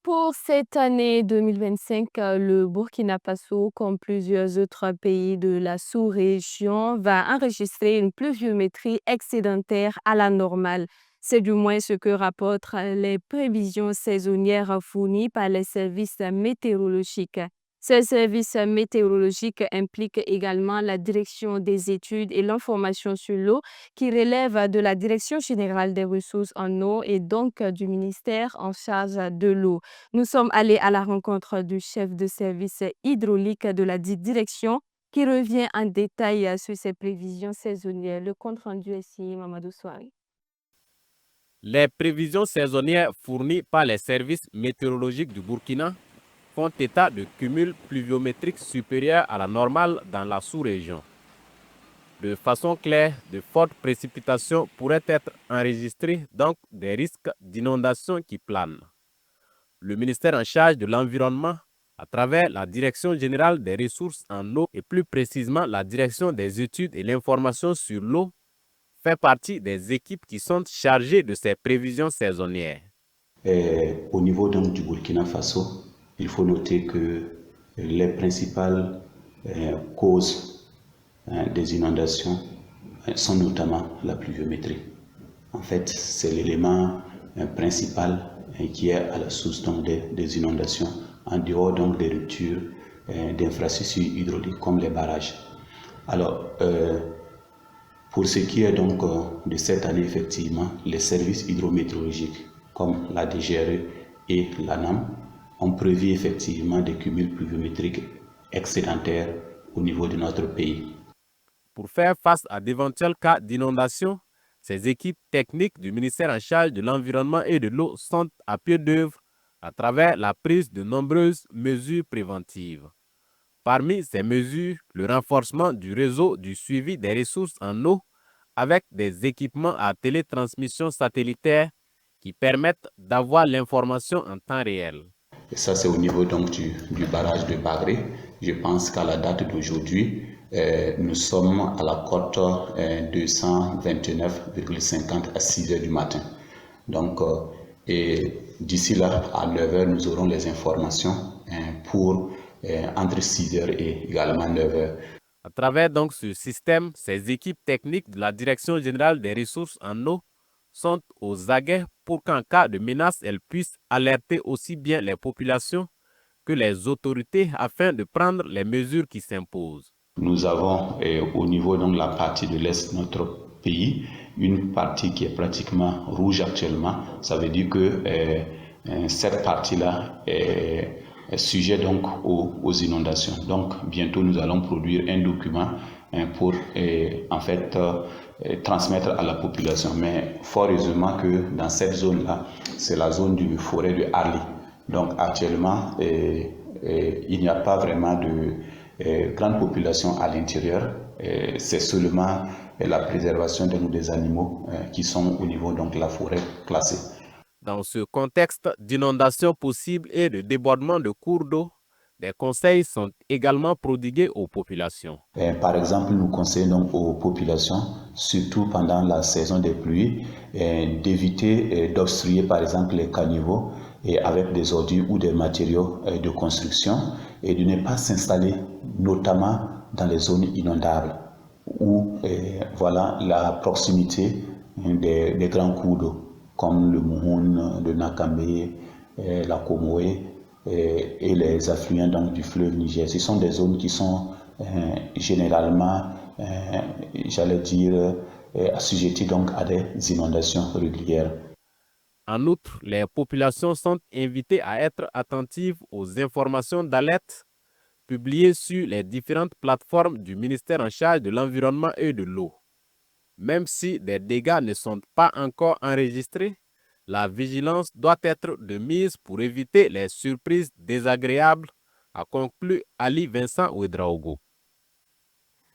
Pour cette année 2025, le Burkina Faso, comme plusieurs autres pays de la sous-région, va enregistrer une pluviométrie excédentaire à la normale. C'est du moins ce que rapportent les prévisions saisonnières fournies par les services météorologiques. Ces services météorologiques impliquent également la direction des études et l'information sur l'eau qui relève de la Direction générale des ressources en eau et donc du ministère en charge de l'eau. Nous sommes allés à la rencontre du chef de service hydraulique de la dite direction qui revient en détail sur ses prévisions saisonnières. Le compte rendu est signé Mamadou Souari. Les prévisions saisonnières fournies par les services météorologiques du Burkina font état de cumuls pluviométriques supérieurs à la normale dans la sous-région. De façon claire, de fortes précipitations pourraient être enregistrées, donc des risques d'inondation qui planent. Le ministère en charge de l'environnement, à travers la Direction générale des ressources en eau et plus précisément la Direction des études et l'information sur l'eau, fait partie des équipes qui sont chargées de ces prévisions saisonnières. Au niveau donc du Burkina Faso, il faut noter que les principales causes des inondations sont notamment la pluviométrie. En fait, c'est l'élément principal qui est à la source donc, des inondations, en dehors donc des ruptures d'infrastructures hydrauliques comme les barrages. Alors, pour ce qui est donc de cette année, effectivement, les services hydrométéorologiques comme la DGRE et l'ANAM ont prévu effectivement des cumuls pluviométriques excédentaires au niveau de notre pays. Pour faire face à d'éventuels cas d'inondation, ces équipes techniques du ministère en charge de l'environnement et de l'eau sont à pied d'œuvre à travers la prise de nombreuses mesures préventives. Parmi ces mesures, le renforcement du réseau du suivi des ressources en eau avec des équipements à télétransmission satellitaire qui permettent d'avoir l'information en temps réel. Et ça, c'est au niveau donc du barrage de Bagré. Je pense qu'à la date d'aujourd'hui, nous sommes à la cote 229,50 à 6 heures du matin. Donc, et d'ici là, à 9 heures, nous aurons les informations pour entre 6 heures et également 9 heures. À travers donc ce système, ces équipes techniques de la Direction générale des ressources en eau sont aux aguets pour qu'en cas de menace, elles puissent alerter aussi bien les populations que les autorités afin de prendre les mesures qui s'imposent. Nous avons au niveau donc, de la partie de l'Est de notre pays, une partie qui est pratiquement rouge actuellement. Ça veut dire que cette partie-là est sujet donc aux inondations. Donc bientôt nous allons produire un document pour en fait transmettre à la population. Mais fort heureusement que dans cette zone-là, c'est la zone du forêt de Arli. Donc actuellement, il n'y a pas vraiment de grande population à l'intérieur. C'est seulement la préservation des animaux qui sont au niveau donc, de la forêt classée. Dans ce contexte d'inondation possible et de débordement de cours d'eau, des conseils sont également prodigués aux populations. Par exemple, nous conseillons donc aux populations, surtout pendant la saison des pluies, d'éviter d'obstruer par exemple les caniveaux avec des ordures ou des matériaux de construction et de ne pas s'installer notamment dans les zones inondables où voilà la proximité des grands cours d'eau comme le Mouhoun, le Nakambe, la Komoé et les affluents donc, du fleuve Niger. Ce sont des zones qui sont généralement, j'allais dire, assujetties donc à des inondations régulières. En outre, les populations sont invitées à être attentives aux informations d'alerte publiées sur les différentes plateformes du ministère en charge de l'environnement et de l'eau. Même si des dégâts ne sont pas encore enregistrés, la vigilance doit être de mise pour éviter les surprises désagréables, a conclu Ali Vincent Ouedraogo.